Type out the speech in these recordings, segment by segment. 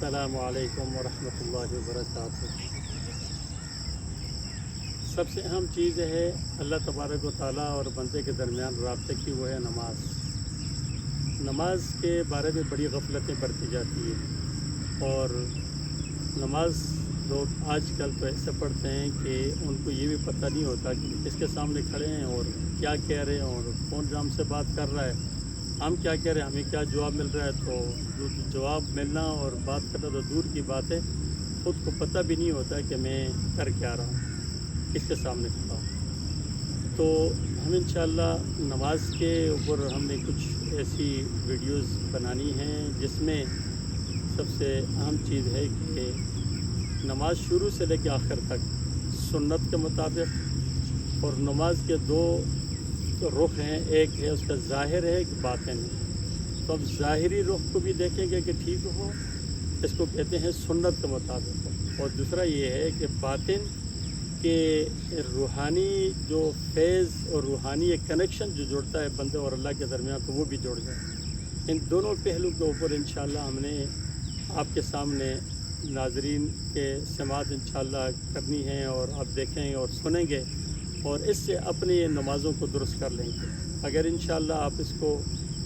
अस्सलामु अलैकुम वरहमतुल्लाहि वबरकातुहू। सबसे अहम चीज़ है अल्लाह तबारक व तआला और बंदे के दरमियान राब्ते की, वो है नमाज। नमाज के बारे में बड़ी गफलतें बरती जाती है और नमाज लोग आजकल तो ऐसे पढ़ते हैं कि उनको ये भी पता नहीं होता कि किसके सामने खड़े हैं और क्या कह रहे हैं और कौन हमसे बात कर रहा है, हम क्या कह रहे हैं, हमें क्या जवाब मिल रहा है। तो जवाब मिलना और बात करना तो दूर की बात है, ख़ुद को पता भी नहीं होता कि मैं कर क्या रहा हूँ, किसके सामने खड़ा हूँ। तो हम इंशाअल्लाह नमाज के ऊपर हमने कुछ ऐसी वीडियोस बनानी हैं जिसमें सबसे अहम चीज़ है कि नमाज शुरू से लेकर आखिर तक सुन्नत के मुताबिक, और नमाज के दो रुख हैं, एक है उसका ज़ाहिर है, एक बातिन है। तो अब ज़ाहिरी रुख को भी देखेंगे कि ठीक हो, इसको कहते हैं सुन्नत के मुताबिक, और दूसरा ये है कि बातिन के रूहानी जो फैज़ और रूहानी एक कनेक्शन जो जुड़ता है बंदे और अल्लाह के दरमियान, तो वो भी जुड़ जाए। इन दोनों पहलू के ऊपर इंशाअल्लाह हमने आपके सामने नाज़रीन के समात इंशाअल्लाह करनी है और आप देखेंगे और सुनेंगे और इससे अपनी नमाज़ों को दुरुस्त कर लेंगे। अगर इंशाअल्लाह आप इसको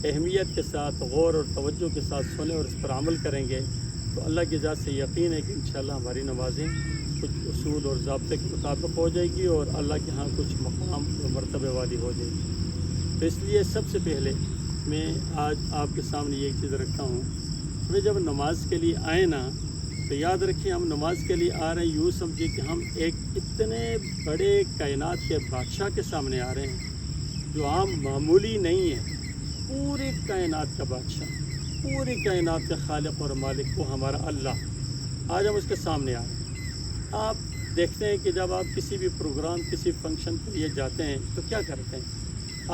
अहमियत के साथ गौर और तवज्जो के साथ सुने और इस पर अमल करेंगे तो अल्लाह की ज़ात से यकीन है कि इंशाअल्लाह हमारी नमाज़ें कुछ उसूल और ज़ाब्ते के मुताबिक हो जाएगी और अल्लाह के यहाँ कुछ मकाम और मर्तबे वाली हो जाएगी। तो इसलिए सबसे पहले मैं आज आपके सामने ये चीज़ रखता हूँ, हमें जब नमाज के लिए आए ना तो याद रखिए हम नमाज के लिए आ रहे हैं, यूँ समझिए कि हम एक इतने बड़े कायनात के बादशाह के सामने आ रहे हैं जो आम मामूली नहीं है। पूरी कायनात का बादशाह, पूरी कायनात का खालिक और मालिक, वो हमारा अल्लाह, आज हम उसके सामने आ रहे हैं। आप देखते हैं कि जब आप किसी भी प्रोग्राम, किसी फंक्शन के लिए जाते हैं तो क्या करते हैं,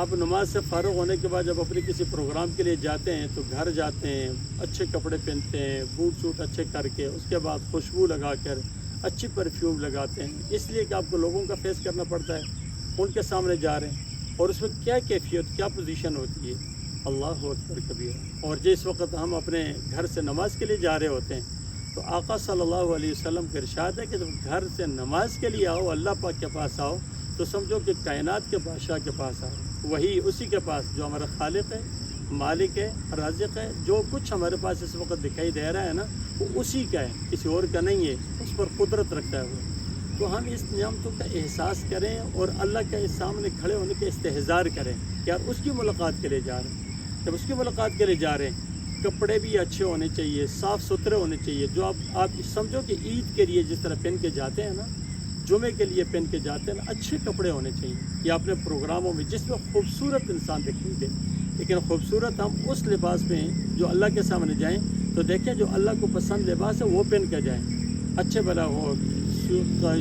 आप नमाज से फ़ारुग़ होने के बाद जब अपने किसी प्रोग्राम के लिए जाते हैं तो घर जाते हैं, अच्छे कपड़े पहनते हैं, बूट सूट अच्छे करके, उसके बाद खुशबू लगा कर अच्छी परफ्यूम लगाते हैं, इसलिए कि आपको लोगों का फेस करना पड़ता है, उनके सामने जा रहे हैं। और उसमें क्या कैफियत, क्या पोजीशन होती है, अल्लाहु अकबर कबीर। और जिस वक्त हम अपने घर से नमाज के लिए जा रहे होते हैं तो आका सल्लल्लाहु अलैहि वसल्लम का इरशाद है कि जब घर से नमाज के लिए आओ, अल्लाह पाक के पास आओ, तो समझो कि कायनात के बादशाह के पास आओ, वही उसी के पास जो हमारा खालिक है, मालिक है, राज़िक़ है। जो कुछ हमारे पास इस वक्त दिखाई दे रहा है ना, वो उसी का है, किसी और का नहीं है, उस पर कुदरत रखता है वो। तो हम इस नियामतों का एहसास करें और अल्लाह के सामने खड़े होने के इस्तेहज़ार करें कि यार उसकी मुलाकात के लिए जा रहे हैं। जब उसकी मुलाकात के लिए जा रहे हैं, कपड़े भी अच्छे होने चाहिए, साफ़ सुथरे होने चाहिए। जो आप समझो कि ईद के लिए जिस तरह पहन के जाते हैं ना, जुमे के लिए पहन के जाते हैं ना, अच्छे कपड़े होने चाहिए या अपने प्रोग्रामों में जिसमें खूबसूरत इंसान दिखाई दे। लेकिन खूबसूरत हम उस लिबास में जो अल्लाह के सामने जाएं तो देखें जो अल्लाह को पसंद लिबास है वो पहन के जाएं। अच्छे भला हो,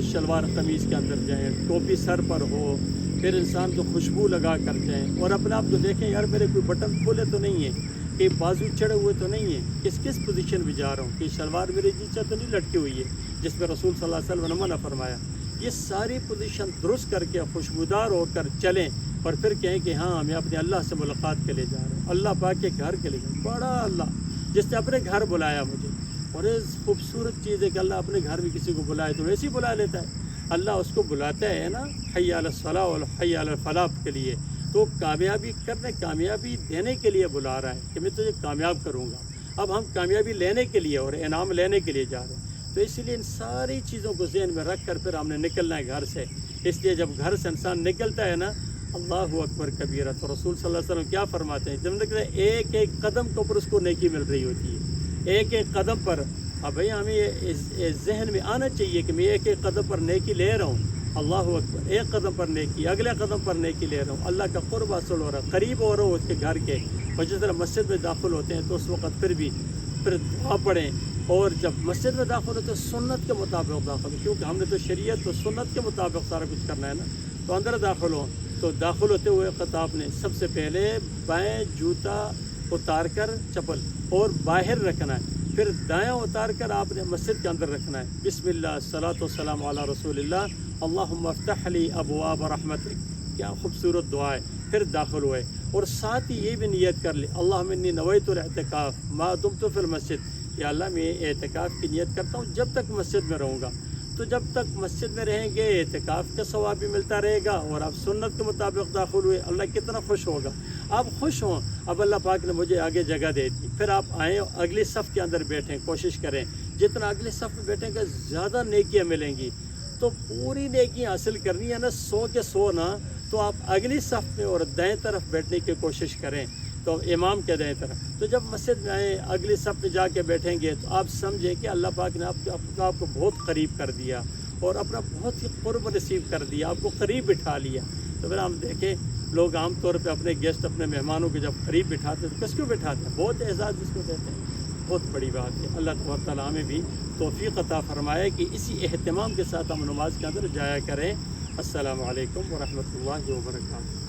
शलवार कमीज़ के अंदर जाएं, टोपी सर पर हो, फिर इंसान को खुशबू लगा कर जाएँ और अपने आप को देखें यार मेरे कोई बटन खोले तो नहीं है, कि बाजू चढ़े हुए तो नहीं है, किस पोजीशन में जा रहा हूँ, कि शलवार मेरे नीचे तो नहीं लटकी हुई है जिसमें रसूल सल्लल्लाहु अलैहि वसल्लम ने मना फरमाया। ये सारी पोजीशन दुरुस्त करके खुशबूदार होकर चलें और फिर कहें कि हाँ हमें अपने अल्लाह से मुलाकात के लिए जा रहे हैं, अल्लाह पाक के घर के लिए। बड़ा अल्लाह जिसने अपने घर बुलाया मुझे, और इस खूबसूरत चीज़ है कि अल्लाह अपने घर में किसी को बुलाए तो वैसे ही बुला लेता है। अल्लाह उसको बुलाता है ना हय्या अला सलाह और हय्या अला फलाह के लिए, तो कामयाबी करने, कामयाबी देने के लिए बुला रहा है कि मैं तुझे कामयाब करूँगा। अब हम कामयाबी लेने के लिए और इनाम लेने के लिए जा रहे हैं। तो इसलिए इन सारी चीज़ों को ज़हन में रख कर फिर हमने निकलना है घर से। इसलिए जब घर से इंसान निकलता है ना, अल्लाहु अकबर कबीरा, तो रसूल सल्लल्लाहु अलैहि वसल्लम क्या फरमाते हैं, जब निकलते हैं एक एक कदम के ऊपर उसको नेकी मिल रही होती है, एक एक कदम पर। अब भैया हमें ये जहन में आना चाहिए कि मैं एक एक कदम पर नेकी ले रहा हूँ, अल्लाहु अकबर, एक कदम पर नेकी, अगले कदम पर नेकी ले रहा हूँ, अल्लाह का क़ुर्ब हासिल हो रहा है, करीब हो रहा हो उसके घर के। और जिस तरह मस्जिद में दाखिल होते हैं तो उस वक्त फिर दुआ पढ़ें, और जब मस्जिद में दाखिल होते तो सुन्नत के मुताबिक दाखिल, क्योंकि हमने तो शरीयत तो सुन्नत के मुताबिक सारा कुछ करना है ना। तो अंदर दाखिल हो तो दाखिल होते हुए ख़ताब ने सबसे पहले बाएँ जूता उतार कर चप्पल और बाहर रखना है, फिर दायां उतार कर आपने मस्जिद के अंदर रखना है। बिस्मिल्लाह सलातो सलाम अला रसूलिल्लाह अल्लाहुम्मा अफ्तह ली अबवाब रहमतिक। क्या खूबसूरत दुआ है। फिर दाखिल हुए और साथ ही ये भी नियत कर ली, अल्लाहुम्मा इन्नी नवैतुल इतिकाफ मा दुमतु फिल मस्जिद, کہ اللہ میں اعتکاف کی نیت کرتا ہوں جب تک مسجد میں رہوں گا، تو جب تک مسجد میں رہیں گے اعتکاف کا ثواب بھی ملتا رہے گا، اور آپ سنت کے مطابق داخل ہوئے، اللہ کتنا خوش ہوگا۔ آپ خوش ہوں، اب اللہ پاک نے مجھے آگے جگہ دے دی، پھر آپ آئیں اگلی صف کے اندر بیٹھیں، کوشش کریں جتنا اگلی صف میں بیٹھیں گے زیادہ نیکیاں ملیں گی، تو پوری نیکیاں حاصل کرنی ہے نا، 100 کے 100 نا، تو آپ اگلی صف میں اور دائیں طرف بیٹھنے کی کوشش کریں، تو امام کے دائیں طرف۔ تو جب مسجد میں آئیں اگلی صف میں جا کے بیٹھیں گے تو آپ سمجھیں کہ اللہ پاک نے آپ کو بہت قریب کر دیا اور اپنا بہت ہی قرب نصیب کر دیا، آپ کو قریب بٹھا لیا۔ تو پھر ہم دیکھیں لوگ عام طور پہ اپنے گیسٹ، اپنے مہمانوں کے جب قریب بٹھاتے ہیں تو کس کو بٹھاتے ہیں؟ بہت اعزاز جس کو دیتے ہیں، بہت بڑی بات ہے۔ اللہ تبارک تعالیٰ ہمیں بھی توفیق عطا فرمائے کہ اسی اہتمام کے ساتھ ہم نماز کے اندر جایا کریں۔ السلام علیکم ورحمۃ اللہ وبرکاتہ۔